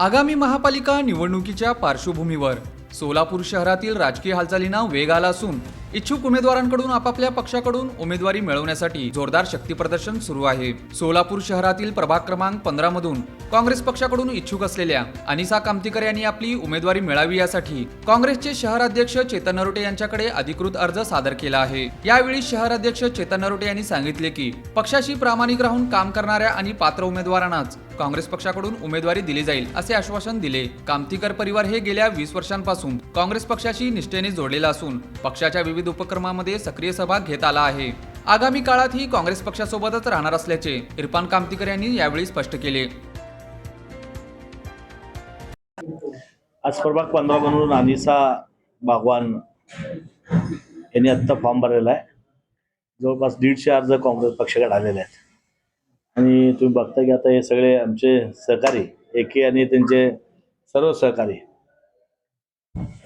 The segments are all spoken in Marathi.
आगामी महापालिका निवडणुकीच्या पार्श्वभूमीवर सोलापूर शहरातील राजकीय हालचालींना वेग आला असून इच्छुक उमेदवारांकडून आपापल्या पक्षाकडून उमेदवारी मिळवण्यासाठी जोरदार शक्तीप्रदर्शन सुरू आहे। सोलापूर शहरातील प्रभाग क्रमांक 15 मधून काँग्रेस पक्षाकडून इच्छुक असलेल्या अनिसा कामतीकर यांनी आपली उमेदवारी मिळावी यासाठी काँग्रेसचे शहराध्यक्ष चेतन नरोटे यांच्याकडे अधिकृत अर्ज सादर केला आहे। यावेळी शहराध्यक्ष चेतन नरोटे यांनी सांगितले की पक्षाशी प्रामाणिक राहून काम करणाऱ्या आणि पात्र उमेदवारांनाच काँग्रेस पक्षाकडून उमेदवारी दिली जाईल असे आश्वासन दिले। कामतीकर परिवार हे गेल्या 20 वर्षांपासून काँग्रेस पक्षाशी निष्ठेने जोडलेला असून पक्षाच्या विविध उपक्रमांमध्ये सक्रिय सहभाग घेत आला आहे। आगामी काळातही काँग्रेस पक्षासोबतच राहणार असल्याचे इरफान कामतीकर यांनी यावेळी स्पष्ट केले। आज प्रभाग 15 म्हणून अनिसा बागवान यांनी आत्ता फॉर्म भरलेला आहे। जवळपास 150 अर्ज काँग्रेस पक्षाकडे आलेले आहेत आणि तुम्ही बघता की आता हे सगळे आमचे सहकारी एके आणि त्यांचे सर्व सहकारी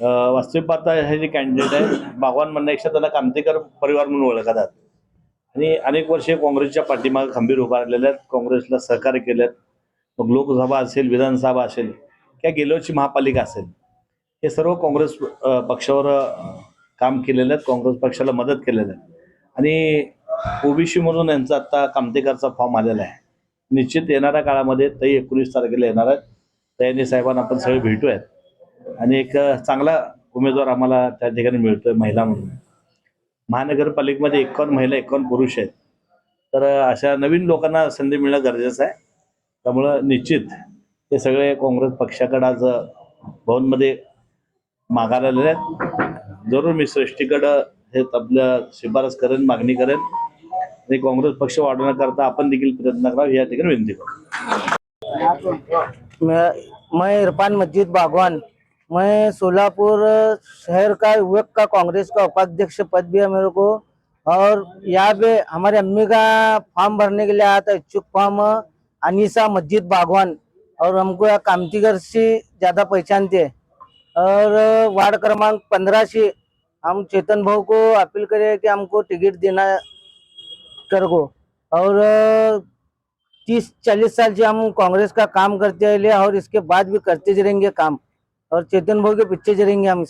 वास्तविक पाहता हे जे कॅन्डिडेट आहे बागवान म्हणण्यापेक्षा त्याला कामतीकर परिवार म्हणून ओळखतात आणि अनेक वर्षे काँग्रेसच्या पाठीमागे खंबीर उभारलेले आहेत, काँग्रेसला सहकार्य केले आहेत। मग लोकसभा असेल, विधानसभा असेल किंवा गेल्या वर्षी महापालिका असेल, हे सर्व काँग्रेस पक्षावर काम केलेलं आहे, काँग्रेस पक्षाला मदत केलेलं आहे आणि ओबीसी म्हणून यांचा आता कामतेकरचा फॉर्म आलेला आहे। निश्चित येणाऱ्या काळामध्ये तरी 19 तारखेला येणार आहेत। तयानी साहेबांना आपण सगळे भेटूयात आणि एक चांगला उमेदवार आम्हाला त्या ठिकाणी मिळतोय महिला म्हणून। महानगरपालिकेमध्ये 51 महिला 51 पुरुष आहेत, तर अशा नवीन लोकांना संधी मिळणं गरजेचं आहे। त्यामुळं निश्चित हे सगळे काँग्रेस पक्षाकडे आज भवनमध्ये मागायला आलेले आहेत। जरूर मी श्रेष्ठीकडं हे आपल्या शिफारस करेन, मागणी करेन आणि काँग्रेस पक्ष वाढवण्याकरता आपण देखील प्रयत्न करावा या ठिकाणी विनंती करतो। मैं इरफान मस्जिद बागवान, मैं सोलापुर शहर का युवक का कांग्रेस का उपाध्यक्ष पद भी है मेरे को। और यहाँ पे हमारे अम्मी का फॉर्म भरने के लिए आया था, इच्छुक फॉर्म अनीसा मस्जिद बागवान, और हमको यहाँ कामतीगर से ज़्यादा पहचानते हैं। और वार्ड क्रमांक 15 से हम चेतन भाऊ को अपील करें कि हमको टिकट देना कर को। और 30-40 साल से हम कांग्रेस का काम करते रहे और इसके बाद भी करते रहेंगे काम, और चेतन भाऊ के पीछे रहेंगे हम।